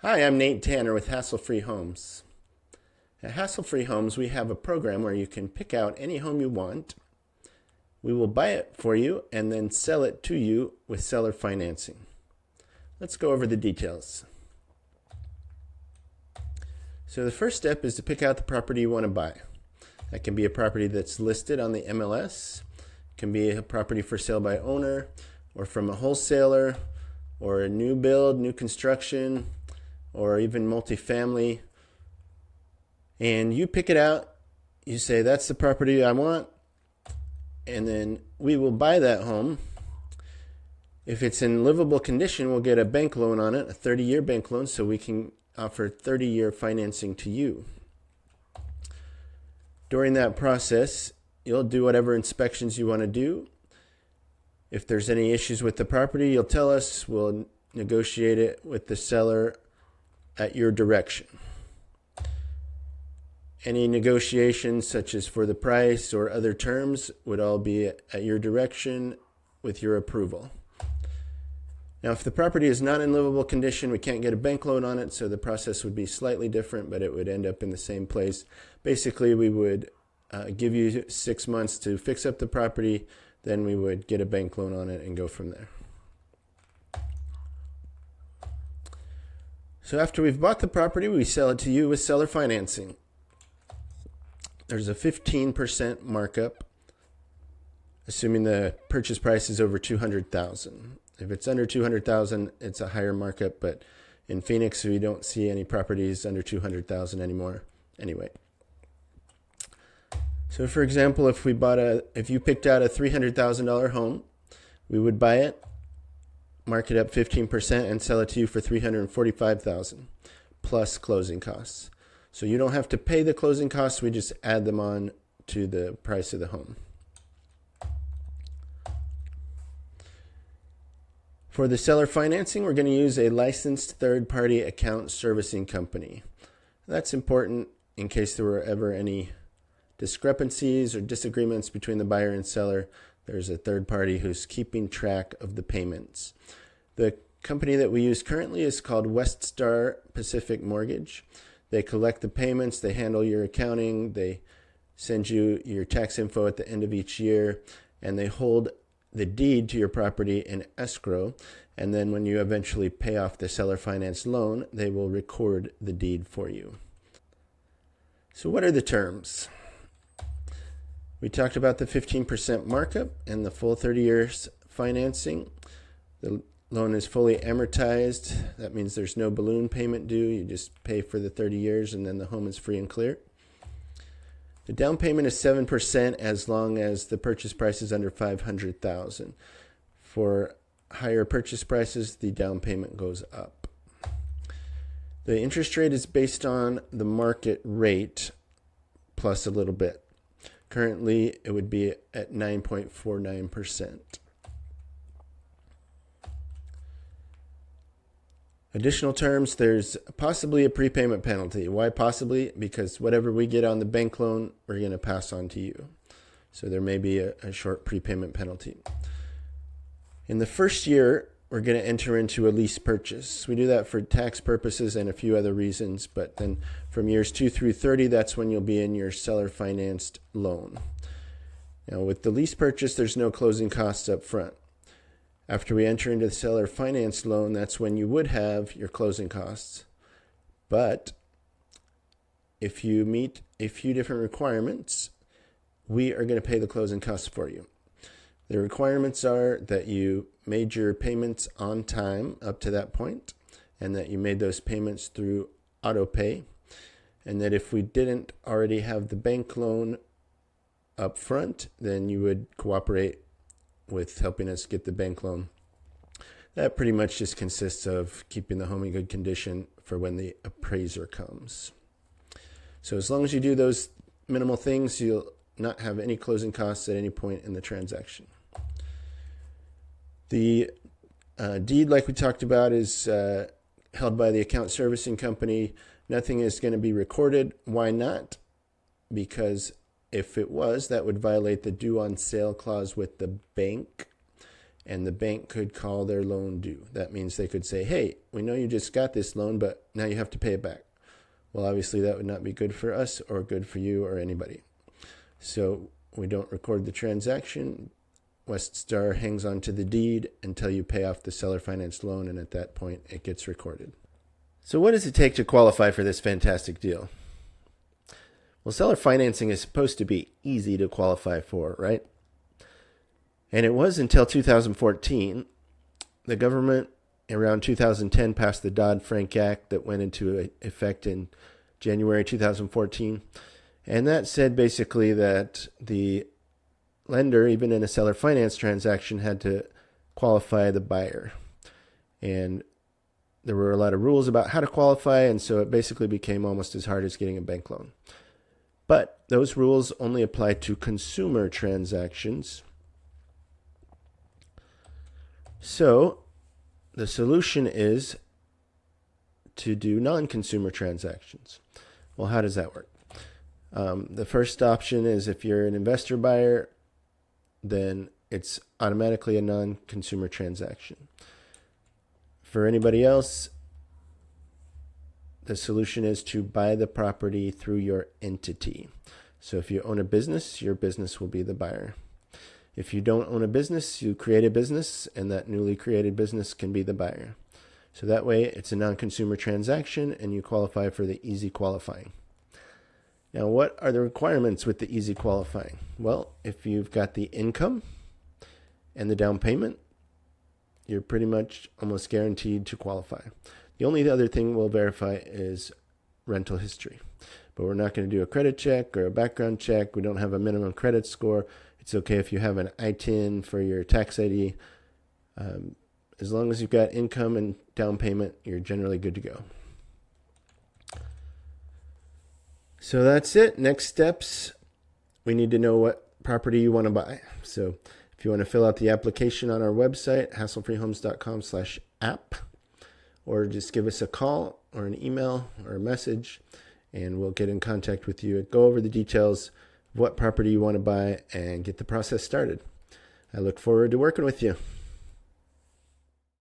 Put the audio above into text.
Hi, I'm Nate Tanner with Hassle Free Homes. At Hassle Free Homes, we have a program where you can pick out any home you want. We will buy it for you and then sell it to you with seller financing. Let's go over the details. So the first step is to pick out the property you want to buy. That can be a property that's listed on the MLS, it can be a property for sale by owner, or from a wholesaler, or a new build, new construction, or even multifamily. And you pick it out, you say, that's the property I want, and then we will buy that home. If it's in livable condition, we'll get a bank loan on it, a 30-year bank loan, so we can offer 30-year financing to you. During that process, you'll do whatever inspections you want to do. If there's any issues with the property, you'll tell us. We'll negotiate it with the seller at your direction. Any negotiations, such as for the price or other terms, would all be at your direction with your approval. Now, if the property is not in livable condition, we can't get a bank loan on it, so the process would be slightly different, but it would end up in the same place. Basically, we would give you 6 months to fix up the property, then we would get a bank loan on it and go from there. So after we've bought the property, we sell it to you with seller financing. There's a 15% markup, assuming the purchase price is over $200,000. If it's under $200,000, it's a higher markup, but in Phoenix, we don't see any properties under $200,000 anymore. Anyway. So for example, if you picked out a $300,000 home, we would buy it, mark it up 15%, and sell it to you for $345,000 plus closing costs. So you don't have to pay the closing costs, we just add them on to the price of the home. For the seller financing, we're going to use a licensed third-party account servicing company. That's important in case there were ever any discrepancies or disagreements between the buyer and seller. There's a third party who's keeping track of the payments. The company that we use currently is called Weststar Pacific Mortgage. They collect the payments, they handle your accounting, they send you your tax info at the end of each year, and they hold the deed to your property in escrow. And then when you eventually pay off the seller finance loan, they will record the deed for you. So what are the terms? We talked about the 15% markup and the full 30 years financing. The loan is fully amortized. That means there's no balloon payment due. You just pay for the 30 years and then the home is free and clear. The down payment is 7% as long as the purchase price is under $500,000. For higher purchase prices, the down payment goes up. The interest rate is based on the market rate plus a little bit. Currently, it would be at 9.49%. Additional terms, there's possibly a prepayment penalty. Why possibly? Because whatever we get on the bank loan, we're going to pass on to you. So there may be a short prepayment penalty. In the first year, we're going to enter into a lease purchase. We do that for tax purposes and a few other reasons, but then from years 2 through 30, that's when you'll be in your seller financed loan. Now with the lease purchase, there's no closing costs up front. After we enter into the seller finance loan, that's when you would have your closing costs. But if you meet a few different requirements, we are going to pay the closing costs for you. The requirements are that you made your payments on time up to that point, and that you made those payments through auto pay, and that if we didn't already have the bank loan up front, then you would cooperate with helping us get the bank loan. That pretty much just consists of keeping the home in good condition for when the appraiser comes. So as long as you do those minimal things, you'll not have any closing costs at any point in the transaction. The deed, like we talked about, is held by the account servicing company. Nothing is going to be recorded. Why not? Because if it was, that would violate the due on sale clause with the bank. and the bank could call their loan due. That means they could say, hey, we know you just got this loan, but now you have to pay it back. Well, obviously that would not be good for us or good for you or anybody. So we don't record the transaction. Weststar hangs on to the deed until you pay off the seller financed loan, and at that point it gets recorded. So what does it take to qualify for this fantastic deal? Well, seller financing is supposed to be easy to qualify for, right? And it was until 2014. The government around 2010 passed the Dodd-Frank Act that went into effect in January 2014. And that said basically that the lender, even in a seller finance transaction, had to qualify the buyer. And there were a lot of rules about how to qualify, and so it basically became almost as hard as getting a bank loan. But those rules only apply to consumer transactions. So the solution is to do non-consumer transactions. Well, how does that work? The first option is if you're an investor buyer, then it's automatically a non-consumer transaction. For anybody else, the solution is to buy the property through your entity. So if you own a business, your business will be the buyer. If you don't own a business, you create a business, and that newly created business can be the buyer. So that way, it's a non-consumer transaction, and you qualify for the easy qualifying. Now, what are the requirements with the easy qualifying? Well, if you've got the income and the down payment, you're pretty much almost guaranteed to qualify. The only other thing we'll verify is rental history. But we're not going to do a credit check or a background check. We don't have a minimum credit score. It's okay if you have an ITIN for your tax ID. As long as you've got income and down payment, you're generally good to go. So that's it. Next steps, we need to know what property you want to buy. So if you want to fill out the application on our website, hasslefreehomes.com/app, or just give us a call or an email or a message, and we'll get in contact with you and go over the details of what property you want to buy and get the process started. I look forward to working with you.